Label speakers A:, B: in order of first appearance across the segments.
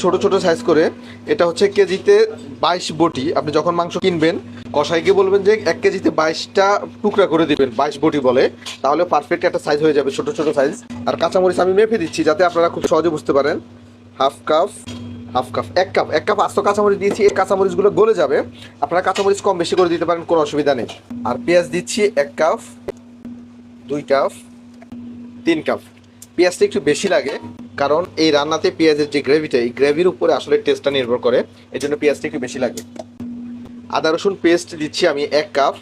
A: ছোট ছোট সাইজ করে। এটা হচ্ছে কেজিতে 22 বটি। আপনি যখন মাংস কিনবেন কসাইকে বলবেন যে 1 কেজিতে 22টা টুকরা করে দিবেন, 22 বটি বলে, তাহলে পারফেক্ট একটা সাইজ হয়ে যাবে, ছোট ছোট সাইজ। আর কাঁচামরিচ আমি মেপে দিচ্ছি যাতে আপনারা খুব সহজে বুঝতে পারেন। হাফ কাপ, হাফ কাপ, এক কাপ আস্ত কাঁচামরিচ দিয়েছি। এই কাঁচামরিচগুলো গলে যাবে, আপনারা কাঁচামরিচ কম বেশি করে দিতে পারেন, কোনো অসুবিধা নেই। আর পেঁয়াজ দিচ্ছি 1 কাপ, 2 কাপ, 3 কাপ। পেঁয়াজটা একটু বেশি লাগে কারণ এই রান্নাতে পেঁয়াজের যে গ্রেভিটা, এই গ্রেভির উপরে আসলে টেস্টটা নির্ভর করে, এই জন্য পেঁয়াজটা একটু বেশি লাগে। আদা রসুন পেস্ট দিচ্ছি আমি 1 কাপ।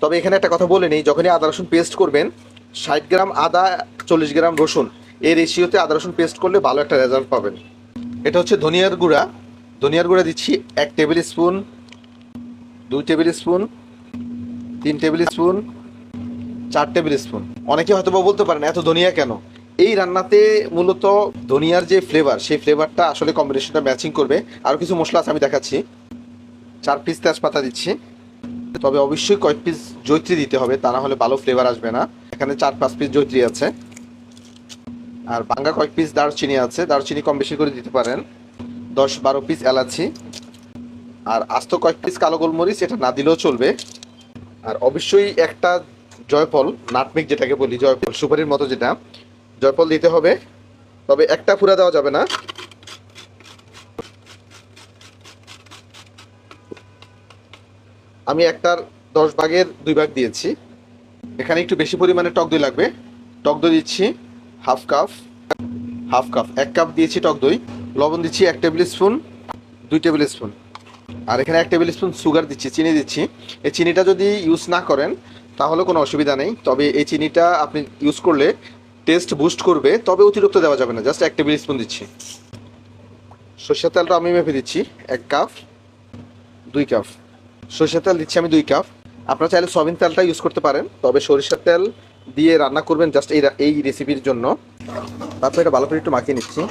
A: তবে এখানে একটা কথা বলে নিই, যখনই আদা রসুন পেস্ট করবেন 60 গ্রাম আদা 40 গ্রাম রসুন, এই রেশিওতে আদা রসুন পেস্ট করলে ভালো একটা রেজাল্ট পাবেন। এটা হচ্ছে ধনিয়ার গুঁড়া। ধনিয়ার গুঁড়া দিচ্ছি 1 table spoon, 2 table spoon, 3 table spoon, 4 table spoon. অনেকে হয়তো বা বলতে পারেন এত ধনিয়া কেন? এই রান্নাতে মূলত ধনিয়ার যে ফ্লেভার, সেই ফ্লেভারটা আসলে কম্বিনেশনটা ম্যাচিং করবে। আরও কিছু মশলা আছে আমি দেখাচ্ছি। 4 পিস তেজপাতা দিচ্ছি, তবে অবশ্যই কয়েক পিস জয়িত্রী দিতে হবে, তা না হলে ভালো ফ্লেভার আসবে না। এখানে 4-5 পিস জয়িত্রী আছে। আর ভাঙ্গা কয়েক পিস দারচিনি আছে, দারচিনি কম বেশি করে দিতে পারেন। 10-12 পিস এলাচি, আর আস্ত কয়েক পিস কালো গোলমরিচ, এটা না দিলেও চলবে। আর অবশ্যই একটা জয়ফল, নাটমেগ যেটাকে বলি, জয়ফল সুপারির মতো যেটা, জয়ফল দিতে হবে। তবে একটা পুরা দেওয়া যাবে না। আমি একটার 10 ভাগের 2 ভাগ দিয়েছি। এখানে একটু বেশি পরিমাণে টক দই লাগবে। টক দই দিচ্ছি হাফ কাপ, 1 কাপ দিয়েছি টক দই। লবণ দিচ্ছি 1 টেবিল স্পুন, 2 টেবিল স্পুন। আর এখানে 1 টেবিল স্পুন সুগার দিচ্ছি, চিনি দিচ্ছি। এই চিনিটা যদি ইউজ না করেন তাহলে কোনো অসুবিধা নেই, তবে এই চিনিটা আপনি ইউজ করলে টেস্ট বুস্ট করবে, তবে অতিরিক্ত দেওয়া যাবে না। জাস্ট 1 টেবিল স্পুন দিচ্ছি। সরষের তেলটা আমি মেপে দিচ্ছি 1 কাপ, 2 কাপ। সরষের তেল দিচ্ছি আমি 2 কাপ। আপনারা চাইলে সয়াবিন তেলটা ইউজ করতে পারেন, তবে সরিষার তেল দিয়ে রান্না করবেন জাস্ট এই রেসিপির জন্য। তারপর এটা ভালো করে একটু মাখিয়ে নিচ্ছি।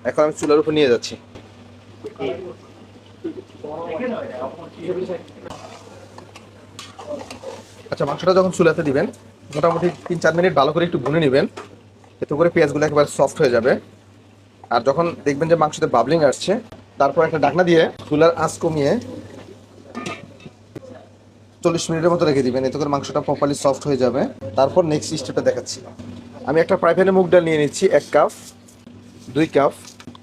A: এখন আমি চুলার উপর নিয়ে যাচ্ছি। আচ্ছা, মাংসটা যখন চুলাতে দিবেন মোটামুটি 3-4 মিনিট ভালো করে একটু ভুনে নেবেন, এতে করে পেঁয়াজগুলো একেবারে সফট হয়ে যাবে। আর যখন দেখবেন যে মাংসতে বাবলিং আসছে, তারপর একটা ঢাকনা দিয়ে চুলার আঁচ কমিয়ে 40 মিনিটের মতো রেখে দিবেন, এতে করে মাংসটা প্রপারলি সফট হয়ে যাবে। তারপর নেক্সট স্টেপটা দেখাচ্ছি। আমি একটা ফ্রাই প্যানে মুগ ডাল নিয়ে নিচ্ছি 1 কাপ, 2 কাপ,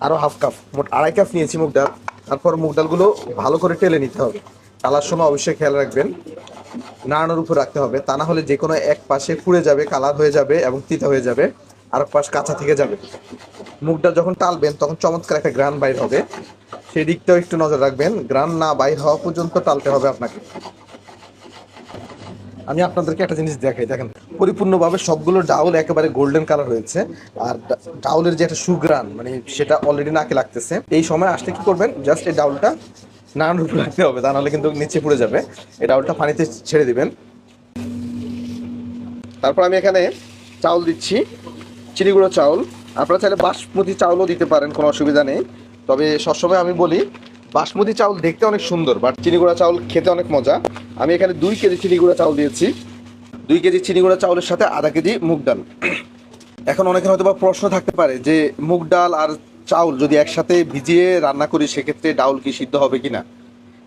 A: আরও হাফ কাপ, মোট 2.5 কাপ নিয়েছি মুগ ডাল। তারপর মুগ ডালগুলো ভালো করে টেলে নিতে হবে। কালার সময় অবশ্যই খেয়াল রাখবেন, নাড়ানোর উপর রাখতে হবে, তা না হলে যে কোনো এক পাশে পুড়ে যাবে, কালার হয়ে যাবে এবং তিতা হয়ে যাবে, আর এক পাশ কাঁচা থেকে যাবে। মুগ ডাল যখন টালবেন তখন চমৎকার একটা গ্রান বাইর হবে, সেই দিকটাও একটু নজর রাখবেন। গ্রান না বাইর হওয়া পর্যন্ত টালতে হবে আপনাকে। আমি আপনাদেরকে একটা জিনিস দেখাই, দেখেন পরিপূর্ণভাবে সবগুলো ডাউল একেবারে গোল্ডেন কালার হয়েছে। আর ডাউলের যে একটা সুগ্রান, মানে সেটা অলরেডি নাকে লাগতেছে। এই সময় আসলে কি করবেন, জাস্ট এই ডাউলটা নাড়ানোর উপর রাখতে হবে, তা নাহলে কিন্তু নিচে পড়ে যাবে। এই ডাউলটা পানিতে ছেড়ে দিবেন। তারপর আমি এখানে চাউল দিচ্ছি, চিনি গুঁড়ো চাউল। আপনারা চাইলে বাসমতি চাউলও দিতে পারেন, কোনো অসুবিধা নেই। তবে সবসময় আমি বলি বাসমতি চাউল দেখতে অনেক সুন্দর, বাট চিনি গুঁড়া চাউল খেতে অনেক মজা। আমি এখানে 2 কেজি চিনি গুঁড়া চাউল দিয়েছি। 2 কেজি চিনি গুঁড়া চাউলের সাথে আধা কেজি মুগ ডাল। এখন অনেকের হয়তো বা প্রশ্ন থাকতে পারে যে মুগ ডাল আর চাউল যদি একসাথে ভিজিয়ে রান্না করি সেক্ষেত্রে ডাউল কি সিদ্ধ হবে কিনা?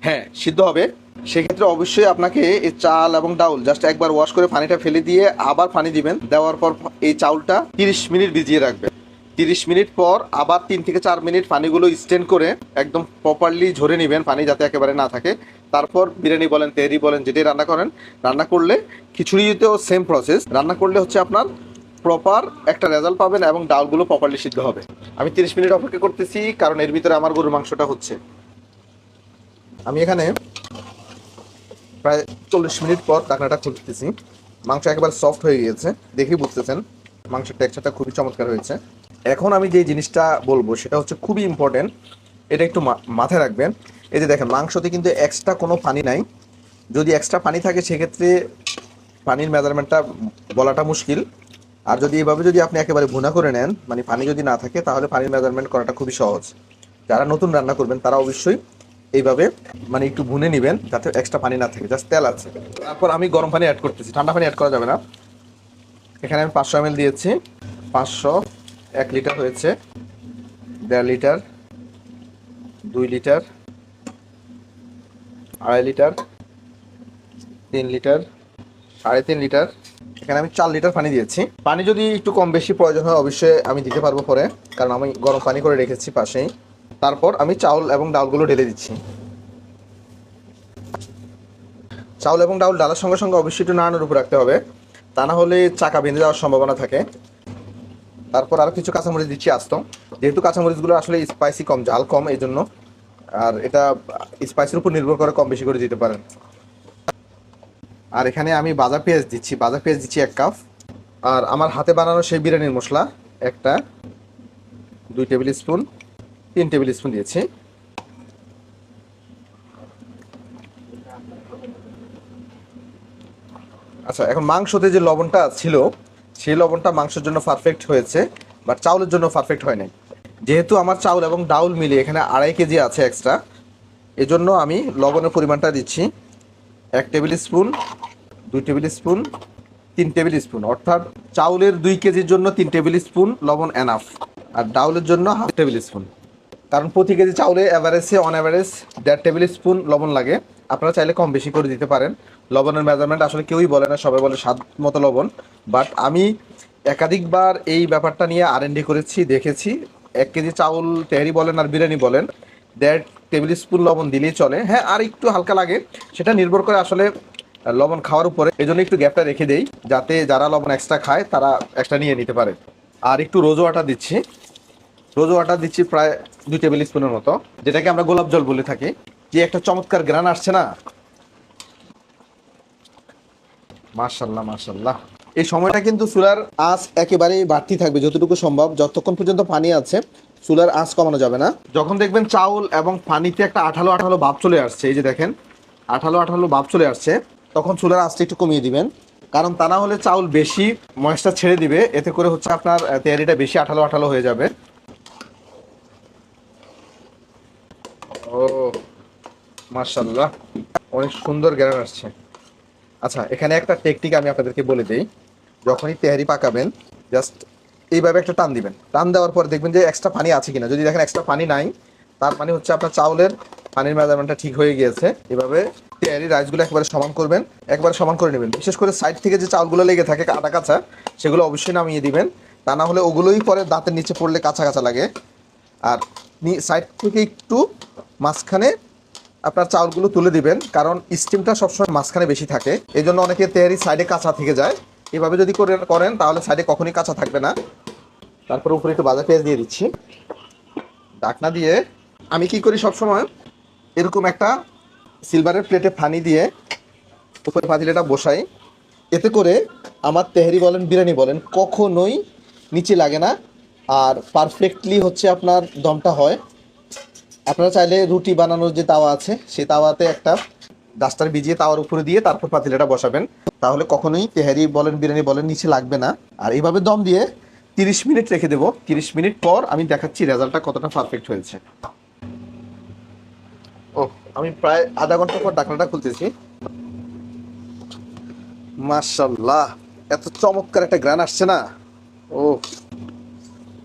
A: হ্যাঁ, সিদ্ধ হবে। সেক্ষেত্রে অবশ্যই আপনাকে এই চাল এবং ডাউল জাস্ট একবার ওয়াশ করে পানিটা ফেলে দিয়ে আবার পানি দিবেন। দেওয়ার পর এই চাউলটা 30 মিনিট ভিজিয়ে রাখবেন। 30 মিনিট পর আবার 3 থেকে 4 মিনিট পানিগুলো স্টেন করে একদম প্রপারলি ঝরে নেবেন, পানি যাতে একেবারে না থাকে। তারপর বিরিয়ানি বলেন, তেহরি বলেন, যেটাই রান্না করেন, রান্না করলে খিচুড়িতেও সেম প্রসেস, রান্না করলে হচ্ছে আপনার প্রপার একটা রেজাল্ট পাবেন এবং ডাউলগুলো প্রপারলি সিদ্ধ হবে। আমি 30 মিনিট অপেক্ষা করতেছি, কারণ এর ভিতরে আমার গরুর মাংসটা হচ্ছে। আমি এখানে প্রায় 40 মিনিট পর ঢাকনাটা খুলতেছি। মাংস একেবারে সফট হয়ে গিয়েছে, দেখেই বুঝতেছেন মাংসের টেক্সচারটা খুবই চমৎকার হয়েছে। এখন আমি যে জিনিসটা বলবো সেটা হচ্ছে খুবই ইম্পর্টেন্ট, এটা একটু মাথায় রাখবেন। এই যে দেখেন মাংসতে কিন্তু এক্সট্রা কোনো পানি নাই। যদি এক্সট্রা পানি থাকে সেক্ষেত্রে পানির মেজারমেন্টটা বলাটা মুশকিল। আর যদি এভাবে যদি আপনি একেবারে ভুনা করে নেন, মানে পানি যদি না থাকে, তাহলে পানির মেজারমেন্ট করাটা খুবই সহজ। যারা নতুন রান্না করবেন তারা অবশ্যই এইভাবে মানে একটু ভুনে নেবেন যাতে এক্সট্রা পানি না থাকে, জাস্ট তেল আছে। তারপর আমি গরম পানি অ্যাড করতেছি, ঠান্ডা পানি অ্যাড করা যাবে না। এখানে আমি 500 ml দিয়েছি। 500, 1 লিটার হয়েছে, 1.5 litre, 2 litre, 2.5 litre, 3 litre, 3.5 litre. এখানে আমি 4 লিটার পানি দিয়েছি। পানি যদি একটু কম বেশি প্রয়োজন হয় অবশ্যই আমি দিতে পারবো পরে, কারণ আমি গরম পানি করে রেখেছি পাশেই। তারপর আমি চাউল এবং ডাউলগুলো ঢেলে দিচ্ছি। চাউল এবং ডাউল ডালার সঙ্গে সঙ্গে অবশ্যই একটু নাড়ানোর উপর রাখতে হবে, তা না হলে চাকা বেঁধে যাওয়ার সম্ভাবনা থাকে। তারপর আরও কিছু কাঁচামরিচ দিচ্ছি আস্ত, যেহেতু কাঁচামরিচগুলো আসলে স্পাইসি কম, ঝাল কম, এই জন্য। আর এটা স্পাইসির উপর নির্ভর করে কম বেশি করে দিতে পারেন। আর এখানে আমি ভাজা পেঁয়াজ দিচ্ছি, 1 কাপ। আর আমার হাতে বানানো সেই বিরিয়ানির মশলা একটা 2 টেবিল স্পুন, 3 টেবিল স্পুন দিয়েছি। আচ্ছা, এখন মাংসতে যে লবণটা ছিল সেই লবণটা মাংসের জন্য পারফেক্ট হয়েছে, বাট চাউলের জন্য পারফেক্ট হয় নাই। যেহেতু আমার চাউল এবং ডাউল মিলে এখানে 2.5 কেজি আছে এক্সট্রা, এজন্য আমি লবণের পরিমাণটা দিচ্ছি 1 table spoon, 2 table spoon, 3 table spoon. অর্থাৎ চাউলের 2 কেজির জন্য 3 টেবিল স্পুন লবণ এনাফ, আর ডাউলের জন্য 1/2 টেবিল স্পুন। কারণ প্রতি কেজি চাউলে অন অ্যাভারেজ 1.5 টেবিল স্পুন লবণ লাগে। আপনারা চাইলে কম বেশি করে দিতে পারেন। লবণের মেজারমেন্ট আসলে কেউই বলে না, সবাই বলে স্বাদ মতো লবণ। বাট আমি একাধিকবার এই ব্যাপারটা নিয়ে R&D করেছি, দেখেছি 1 কেজি চাউল তেহারি বলেন আর বিরিয়ানি বলেন 1.5 টেবিল স্পুন লবণ দিলেই চলে। হ্যাঁ, আর একটু হালকা লাগে, সেটা নির্ভর করে আসলে লবণ খাওয়ার উপরে। এই জন্য একটু গ্যাপটা রেখে দেই, যাতে যারা লবণ এক্সট্রা খায় তারা এক্সট্রা নিয়ে নিতে পারে। আর একটু রোজো ওয়াটার দিচ্ছি, প্রায় 2 টেবিল স্পুনের মতো, যেটাকে আমরা গোলাপ জল বলে থাকি। যে একটা চমৎকার গ্রান আসছে না, মাশাল্লাহ মাশাল্লাহ। এই সময়টা কিন্তু চুলার আঁচ একেবারেই বাড়তি থাকবে যতটুকু সম্ভব, যতক্ষণ পর্যন্ত পানি আছে চুলার আঁচ কমানো যাবে না। যখন দেখবেন চাউল এবং পানিতে একটা আঠালো আঠালো ভাব চলে আসছে, এই যে দেখেন আঠালো আঠালো ভাব চলে আসছে, তখন চুলার আঁচটা একটু কমিয়ে দিবেন। কারণ তা না হলে চাউল বেশি ময়েশ্চার ছেড়ে দিবে, এতে করে হচ্ছে আপনার তেহারিটা বেশি আঠালো আঠালো হয়ে যাবে। ও মাশাআল্লাহ, অনেক সুন্দর গ্রান আসছে। আচ্ছা, এখানে একটা টেকনিক আমি আপনাদেরকে বলে দিই। যখনই তেহারি পাকাবেন জাস্ট এইভাবে একটা টান দিবেন, টান দেওয়ার পর দেখবেন যে এক্সট্রা পানি আছে কিনা। যদি দেখেন এক্সট্রা পানি নাই, তার মানে হচ্ছে আপনার চাউলের পানির মেজারমেন্টটা ঠিক হয়ে গিয়েছে। এভাবে তেহারি রাইসগুলো একবারে সমান করবেন, একবারে সমান করে নেবেন। বিশেষ করে সাইড থেকে যে চাউলগুলো লেগে থাকে কাটা কাঁচা, সেগুলো অবশ্যই নামিয়ে দিবেন, তা না হলে ওগুলোই পরে দাঁতের নিচে পড়লে কাঁচা কাঁচা লাগে। আর সাইড থেকে একটু মাঝখানে আপনার চাউলগুলো তুলে দিবেন, কারণ স্টিমটা সবসময় মাঝখানে বেশি থাকে, এই জন্য অনেকে তেহারি সাইডে কাঁচা থেকে যায়। এভাবে যদি করেন তাহলে সাইডে কখনই কাঁচা থাকবে না। তারপর উপরে একটু ভাজা পেঁয়াজ দিয়ে দিচ্ছি ঢাকনা দিয়ে। আমি কি করি সবসময়, এরকম একটা সিলভারের প্লেটে পানি দিয়ে উপরে পাতিলেটা বসাই, এতে করে আমার তেহারি বলেন বিরিয়ানি বলেন কখনোই নিচে লাগে না, আর পারফেক্টলি হচ্ছে আপনার দমটা হয়। আপনারা চাইলে রুটি বানানোর যে তাওয়া আছে সেই তাওয়াতে একটা ডাস্টার ভিজিয়ে তাওয়ার উপরে দিয়ে তারপর পাতিলাটা বসাবেন, তাহলে কখনোই তেহারি বলেন বিরিয়ানি বলেন নিচে লাগবে না। আর এইভাবে দম দিয়ে 30 মিনিট রেখে দেবো। 30 মিনিট পর আমি দেখাচ্ছি রেজাল্টটা কতটা পারফেক্ট হয়েছে। ও, আমি প্রায় আধা ঘন্টা পর ঢাকনাটা খুলতেছি। মাশাআল্লাহ, এত চমৎকার একটা গ্রান আসছে না। ও,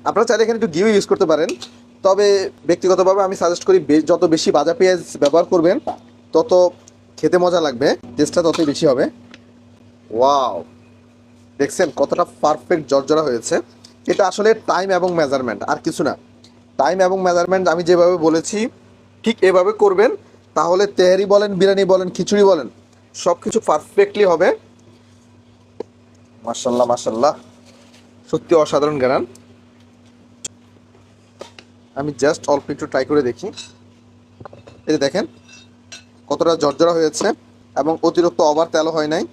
A: আপনারা চাইলে এখানে একটু ঘিও ইউজ করতে পারেন, তবে ব্যক্তিগতভাবে আমি সাজেস্ট করি যত বেশি ভাজা পেঁয়াজ ব্যবহার করবেন তত খেতে মজা লাগবে, টেস্টটা ততই বেশি হবে। ওয়াও, দেখছেন কতটা পারফেক্ট জর্জরা হয়েছে। এটা আসলে টাইম এবং মেজারমেন্ট, আর কিছু না। টাইম এবং মেজারমেন্ট আমি যেভাবে বলেছি ঠিক এভাবে করবেন, তাহলে তেহারি বলেন বিরিয়ানি বলেন খিচুড়ি বলেন সব কিছু পারফেক্টলি হবে। মাশাল্লাহ মাশাল্লাহ, সত্যি অসাধারণ গ্রান। আমি জাস্ট অল্প একটু ট্রাই করে দেখি। এই যে দেখেন কতটা জর্জরা হয়েছে এবং অতিরিক্ত ওভার তেলও হয় নাই।